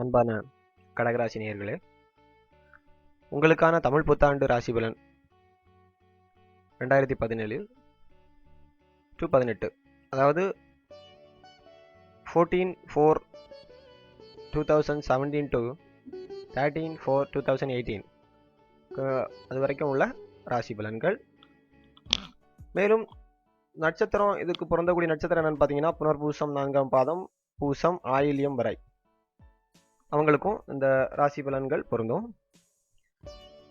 அன்பான கடகராசி நேயர்களே, உங்களுக்கான தமிழ் புத்தாண்டு ராசி பலன் 2017 to 18, அதாவது 14/4/2017 to 13/4/2018 அது வரைக்கும் உள்ள ராசி பலன்கள். மேலும் நட்சத்திரம், இதுக்கு பொருந்தக்கூடிய நட்சத்திரம் என்னன்னு பார்த்தீங்கன்னா, புனர்பூசம் 4ஆம் பாதம், பூசம், ஆயில்யம் வரை அவங்களுக்கும் இந்த ராசி பலன்கள் பொருந்தும்.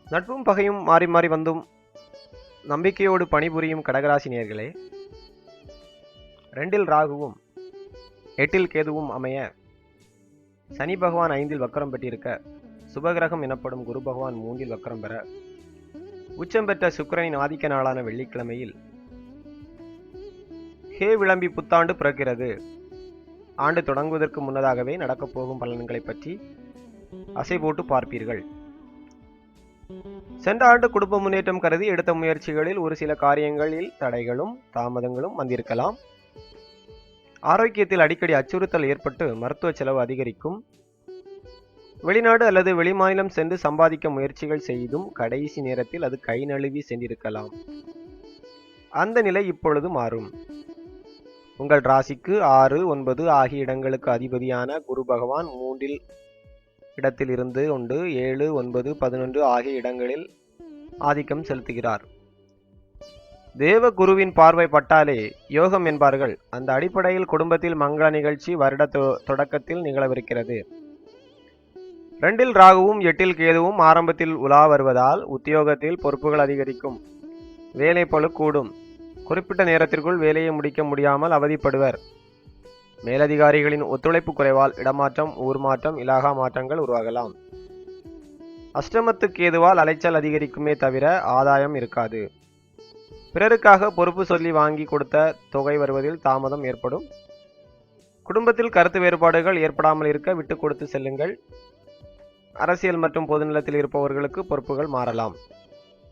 நட்பும் பகையும் மாறி மாறி வந்தும் நம்பிக்கையோடு பணிபுரியும் கடகராசி நேயர்களே, 2இல் ராகுவும் 8இல் கேதுவும் அமைய, சனி பகவான் 5இல் வக்கரம் பெற்றிருக்க, சுபகிரகம் எனப்படும் குரு பகவான் 3இல் வக்கரம் பெற, உச்சம் பெற்ற சுக்கிரனின் ஆதிக்க நாளான வெள்ளிக்கிழமையில் ஹே விளம்பி புத்தாண்டு பிறக்கிறது. ஆண்டு தொடங்குவதற்கு முன்னதாகவே நடக்கப் போகும் பலன்களை பற்றி அசை போட்டு பார்ப்பீர்கள். சென்ற ஆண்டு குடும்ப முன்னேற்றம் கருதி எடுத்த முயற்சிகளில் ஒரு சில காரியங்களில் தடைகளும் தாமதங்களும் வந்திருக்கலாம். ஆரோக்கியத்தில் அடிக்கடி அச்சுறுத்தல் ஏற்பட்டு மருத்துவ செலவு அதிகரிக்கும். வெளிநாடு அல்லது வெளிமாநிலம் சென்று சம்பாதிக்க முயற்சிகள் செய்தும் கடைசி நேரத்தில் அது கை நழுவி சென்றிருக்கலாம். அந்த நிலை இப்பொழுது மாறும். உங்கள் ராசிக்கு 6, 9 ஆகிய இடங்களுக்கு அதிபதியான குரு பகவான் 3இல் இடத்தில் இருந்து கொண்டு 7, 9, 11 ஆகிய இடங்களில் ஆதிக்கம் செலுத்துகிறார். தேவ குருவின் பார்வை பட்டாலே யோகம் என்பார்கள். அந்த அடிப்படையில் குடும்பத்தில் மங்கள நிகழ்ச்சி வருட தொடக்கத்தில் நிகழவிருக்கிறது. 2இல் ராகுவும் 8இல் கேதுவும் ஆரம்பத்தில் உலா வருவதால் உத்தியோகத்தில் பொறுப்புகள் அதிகரிக்கும். வேலை பளு கூடும். குறிப்பிட்ட நேரத்திற்குள் வேலையை முடிக்க முடியாமல் அவதிப்படுவர். மேலதிகாரிகளின் ஒத்துழைப்பு குறைவால் இடமாற்றம், ஊர் மாற்றம், இலாகா மாற்றங்கள் உருவாகலாம். அஷ்டமத்துக்கு கேதுவால் அலைச்சல் அதிகரிக்குமே தவிர ஆதாயம் இருக்காது. பிறருக்காக பொறுப்பு சொல்லி வாங்கி கொடுத்த தொகை வருவதில் தாமதம் ஏற்படும். குடும்பத்தில் கருத்து வேறுபாடுகள் ஏற்படாமல் இருக்க விட்டு கொடுத்து செல்லுங்கள். அரசியல் மற்றும் பொதுநிலத்தில் இருப்பவர்களுக்கு பொறுப்புகள் மாறலாம்.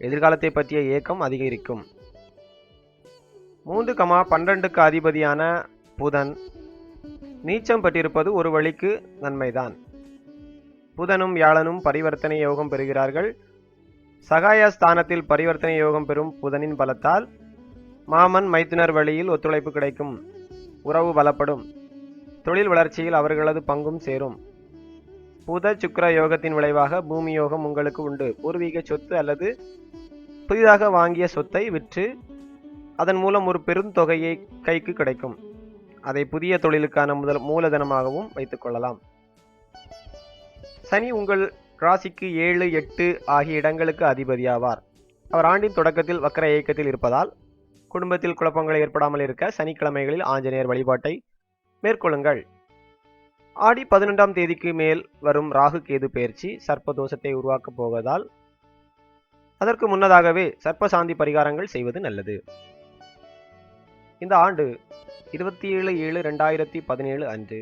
எதிர்காலத்தை பற்றிய ஏக்கம் அதிகரிக்கும். 3,12க்கு அதிபதியான புதன் நீச்சம் பெற்றிருப்பது ஒரு வழிக்கு நன்மைதான். புதனும் வியாழனும் பரிவர்த்தனை யோகம் பெறுகிறார்கள். சகாய ஸ்தானத்தில் பரிவர்த்தனை யோகம் பெறும் புதனின் பலத்தால் மாமன் மைத்துனர் வழியில் ஒத்துழைப்பு கிடைக்கும். உறவு பலப்படும். தொழில் வளர்ச்சியில் அவர்களது பங்கும் சேரும். புத சுக்கிர யோகத்தின் விளைவாக பூமி யோகம் உங்களுக்கு உண்டு. பூர்வீக சொத்து அல்லது புதிதாக வாங்கிய சொத்தை விற்று அதன் மூலம் ஒரு பெருந்தொகையை கைக்கு கிடைக்கும். அதை புதிய தொழிலுக்கான மூலதனமாகவும் வைத்துக் கொள்ளலாம். சனி உங்கள் ராசிக்கு 7, 8 ஆகிய இடங்களுக்கு அதிபதியாவார். அவர் ஆண்டின் தொடக்கத்தில் வக்கர இயக்கத்தில் இருப்பதால் குடும்பத்தில் குழப்பங்கள் ஏற்படாமல் இருக்க சனிக்கிழமைகளில் ஆஞ்சநேயர் வழிபாட்டை மேற்கொள்ளுங்கள். ஆடி 11ஆம் தேதிக்கு மேல் வரும் ராகு கேது பெயர்ச்சி சர்ப்பதோஷத்தை உருவாக்கப் போவதால் அதற்கு முன்னதாகவே சர்ப்பசாந்தி பரிகாரங்கள் செய்வது நல்லது. இந்த ஆண்டு 27/7/2017 அன்று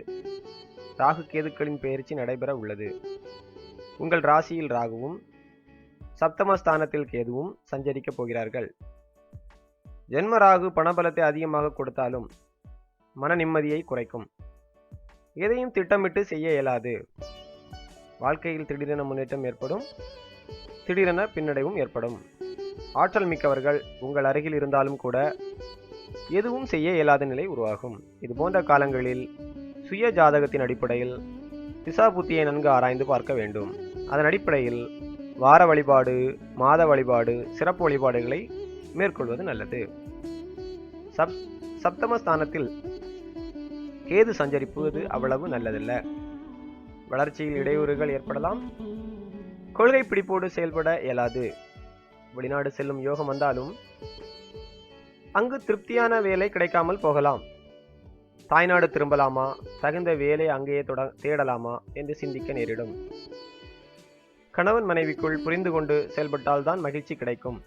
ராகு கேதுக்களின் பெயர்ச்சி நடைபெற உள்ளது. உங்கள் ராசியில் ராகுவும் சப்தமஸ்தானத்தில் கேதுவும் சஞ்சரிக்கப் போகிறார்கள். ஜென்ம ராகு பணபலத்தை அதிகமாக கொடுத்தாலும் மன நிம்மதியை குறைக்கும். எதையும் திட்டமிட்டு செய்ய இயலாது. வாழ்க்கையில் திடீரென முன்னேற்றம் ஏற்படும். திடீரென பின்னடைவும் ஏற்படும். ஆற்றல் மிக்கவர்கள் உங்கள் அருகில் இருந்தாலும் கூட எதுவும் செய்ய இயலாத நிலை உருவாகும். இது போன்ற காலங்களில் சுய ஜாதகத்தின் அடிப்படையில் திசா புத்தியை நன்கு ஆராய்ந்து பார்க்க வேண்டும். அதன் அடிப்படையில் வார வழிபாடு, மாத வழிபாடு, சிறப்பு வழிபாடுகளை மேற்கொள்வது நல்லது. சப்தமஸ்தானத்தில் கேது சஞ்சரிப்பது அவ்வளவு நல்லதல்ல. வளர்ச்சியில் இடையூறுகள் ஏற்படலாம். கொள்கை பிடிப்போடு செயல்பட இயலாது. வெளிநாடு செல்லும் யோகம் வந்தாலும் அங்கு திருப்தியான வேலை கிடைக்காமல் போகலாம். தாய்நாடு திரும்பலாமா, தகுந்த வேலை அங்கேயே தேடலாமா என்று சிந்திக்க நேரிடும். கணவன் மனைவிக்குள் புரிந்து கொண்டு செயல்பட்டால்தான் மகிழ்ச்சி கிடைக்கும்.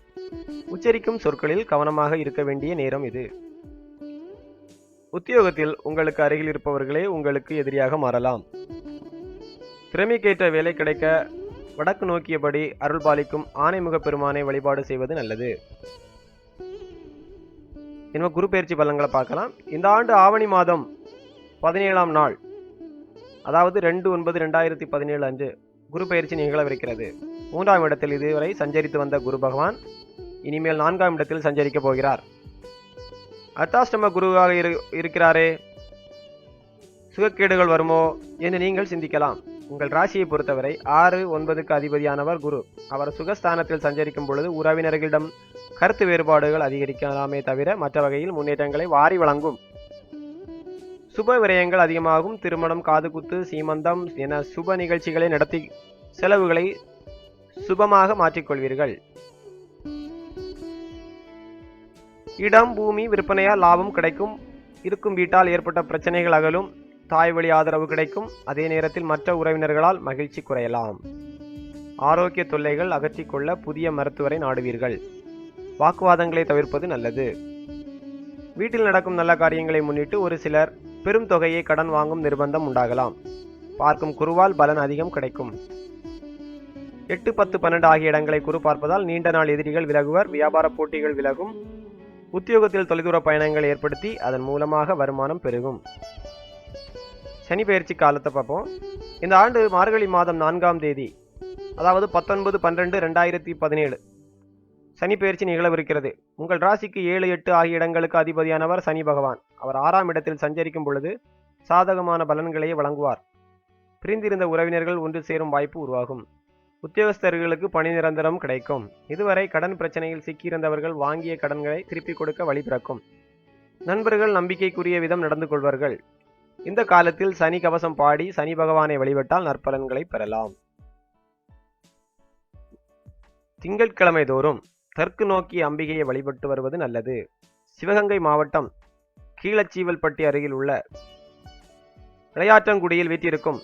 உச்சரிக்கும் சொற்களில் கவனமாக இருக்க வேண்டிய நேரம் இது. உத்தியோகத்தில் உங்களுக்கு அருகில் இருப்பவர்களே உங்களுக்கு எதிரியாக மாறலாம். திறமைக்கேற்ற வேலை கிடைக்க வடக்கு நோக்கியபடி அருள் பாலிக்கும் ஆனைமுக பெருமானை வழிபாடு செய்வது நல்லது. இனிமே குரு பெயர்ச்சி பலன்களை பார்க்கலாம். இந்த ஆண்டு ஆவணி மாதம் 17ஆம் நாள் அதாவது 2/9/2017 அன்று குரு பயிற்சி நிகழவிருக்கிறது. 3ஆம் இடத்தில் இதுவரை சஞ்சரித்து வந்த குரு பகவான் இனிமேல் 4ஆம் இடத்தில் சஞ்சரிக்க போகிறார். அர்த்தாஷ்டம குருவாக இருக்கிறாரே, சுகக்கேடுகள் வருமோ என்று நீங்கள் சிந்திக்கலாம். உங்கள் ராசியை பொறுத்தவரை 6, 9க்கு அதிபதியானவர் குரு. அவர் சுகஸ்தானத்தில் சஞ்சரிக்கும் பொழுது உறவினர்களிடம் கருத்து வேறுபாடுகள் அதிகரிக்கலாமே தவிர மற்ற வகையில் முன்னேற்றங்களை வாரி வழங்கும். சுப விரயங்கள் அதிகமாகும். திருமணம், காதுகுத்து, சீமந்தம் என சுப நிகழ்ச்சிகளை நடத்தி செலவுகளை சுபமாக மாற்றிக்கொள்வீர்கள். இடம், பூமி விற்பனையால் லாபம் கிடைக்கும். இருக்கும் வீட்டால் ஏற்பட்ட பிரச்சனைகள் அகலும். தாய் வழி ஆதரவு கிடைக்கும். அதே நேரத்தில் மற்ற உறவினர்களால் மகிழ்ச்சி குறையலாம். ஆரோக்கிய தொல்லைகள் அகற்றிக்கொள்ள புதிய மருத்துவரை நாடுவீர்கள். வாக்குவாதங்களை தவிர்ப்பது நல்லது. வீட்டில் நடக்கும் நல்ல காரியங்களை முன்னிட்டு ஒரு சிலர் பெரும் தொகையை கடன் வாங்கும் நிர்பந்தம் உண்டாகலாம். பார்க்கும் குருவால் பலன் அதிகம் கிடைக்கும். 8, 10, 12 ஆகிய இடங்களை குரு பார்ப்பதால் நீண்ட நாள் எதிரிகள் விலகுவர். வியாபார போட்டிகள் விலகும். உத்தியோகத்தில் தொலைதூர பயணங்கள் ஏற்படுத்தி அதன் மூலமாக வருமானம் பெருகும். சனி பயிற்சி காலத்தை பார்ப்போம். இந்த ஆண்டு மார்கழி மாதம் 4ஆம் தேதி, அதாவது 19/12/2017 சனி பயிற்சி நிகழவிருக்கிறது. உங்கள் ராசிக்கு 7, 8 ஆகிய இடங்களுக்கு அதிபதியானவர் சனி பகவான். அவர் 6ஆம் இடத்தில் சஞ்சரிக்கும் பொழுது சாதகமான பலன்களை வழங்குவார். பிரிந்திருந்த உறவினர்கள் ஒன்று சேரும் வாய்ப்பு உருவாகும். உத்தியோகஸ்தர்களுக்கு பணி நிரந்தரம் கிடைக்கும். இதுவரை கடன் பிரச்சனையில் சிக்கியிருந்தவர்கள் வாங்கிய கடன்களை திருப்பிக் கொடுக்க வழி பிறக்கும். நண்பர்கள் நம்பிக்கைக்குரிய விதம் நடந்து கொள்வார்கள். இந்த காலத்தில் சனி கவசம் பாடி சனி பகவானை வழிபட்டால் நற்பலன்களை பெறலாம். திங்கட்கிழமை தோறும் தெற்கு நோக்கி அம்பிகையை வழிபட்டு வருவது நல்லது. சிவகங்கை மாவட்டம் கீழச்சீவல்பட்டி அருகில் உள்ள இளையாற்றங்குடியில் வீற்றிருக்கும்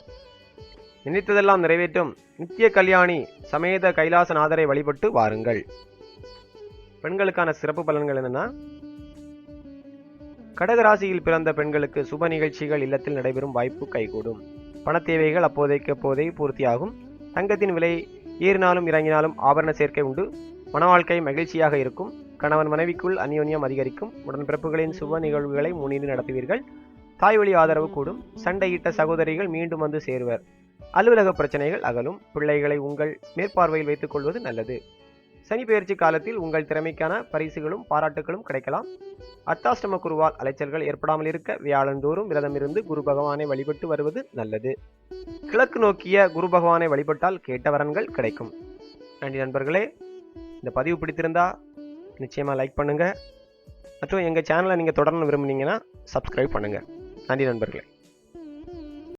நினைத்ததெல்லாம் நிறைவேற்றும் நித்திய கல்யாணி சமேத கைலாசநாதரை வழிபட்டு வாருங்கள். பெண்களுக்கான சிறப்பு பலன்கள் என்னன்னா, கடகராசியில் பிறந்த பெண்களுக்கு சுப நிகழ்ச்சிகள் இல்லத்தில் நடைபெறும் வாய்ப்பு கைகூடும். பண தேவைகள் அப்போதைக்கு பூர்த்தியாகும். தங்கத்தின் விலை ஏறினாலும் இறங்கினாலும் ஆபரண சேர்க்கை உண்டு. மன வாழ்க்கை மகிழ்ச்சியாக இருக்கும். கணவன் மனைவிக்குள் அந்யோன்யம் அதிகரிக்கும். உடன்பிறப்புகளின் சுப நிகழ்வுகளை முன்னின்று நடத்துவீர்கள். தாய் வழி ஆதரவு கூடும். சண்டையிட்ட சகோதரிகள் மீண்டும் வந்து சேருவர். அலுவலக பிரச்சனைகள் அகலும். பிள்ளைகளை உங்கள் மேற்பார்வையில் வைத்துக் கொள்வது நல்லது. சனி பெயர்ச்சி காலத்தில் உங்கள் திறமைக்கான பரிசுகளும் பாராட்டுகளும் கிடைக்கலாம். அர்த்தாஷ்டம குருவால் அலைச்சல்கள் ஏற்படாமல் இருக்க வியாழந்தோறும் விரதமிருந்து குரு பகவானை வழிபட்டு வருவது நல்லது. கிழக்கு நோக்கிய குரு பகவானை வழிபட்டால் கேட்ட வரன்கள் கிடைக்கும். நன்றி நண்பர்களே. இந்த பதிவு பிடித்திருந்தா நிச்சயமாக லைக் பண்ணுங்கள். மற்றும் எங்கள் சேனலை நீங்கள் தொடர்ந்து விரும்புனீங்கன்னா சப்ஸ்கிரைப் பண்ணுங்கள். நன்றி நண்பர்களே.